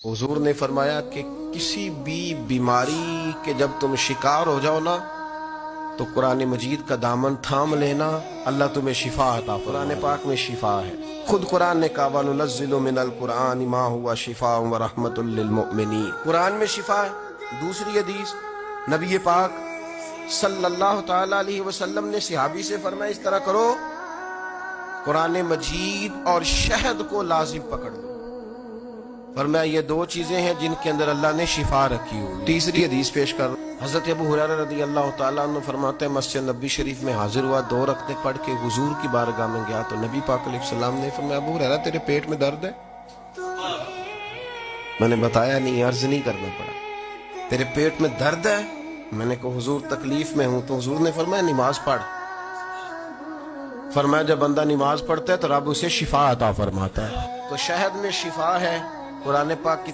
हुजूर ने फरमाया कि किसी भी बीमारी के जब तुम शिकार हो जाओ ना तो कुरान मजीद का दामन थाम लेना, अल्लाह तुम्हें शिफा अता। कुरान पाक में शिफा है। खुद कुरान ने कहा वनुनज़्ज़िलु मिनल कुरान मा हुवा शिफा व रहमतुल लिल मुमिनीन। कुरान में शिफा है। दूसरी हदीस नबी पाक सल्लल्लाहु तआला अलैहि वसल्लम ने सहाबी से फरमाया इस तरह करो, कुरान मजीद और शहद को लाजिम पकड़ लो। फरमाया ये दो चीजें हैं जिनके अंदर अल्लाह ने शिफा रखी हुई। तीसरी हदीस पेश कर हजरत अबू हुरैरा रज़ी अल्लाह तआला अन्हु फरमाते हैं मस्जिद नबी शरीफ में हाजिर हुआ, 2 रकअतें पढ़ के हुजूर की बारगाह में गया तो नबी पाक अलैहिस्सलाम ने फरमाया अबू हुरैरा तेरे पेट में दर्द है? मैंने बताया नहीं, अर्ज नहीं करना पड़ा। तेरे पेट में दर्द है? मैंने कहा हुजूर तकलीफ में हूं। तो हुजूर ने फरमाया नमाज पढ़। फरमाया जब बंदा नमाज पढ़ता है तो रब उसे शिफा अता फरमाता है। तो शहद में शिफा है। कुरान पाक की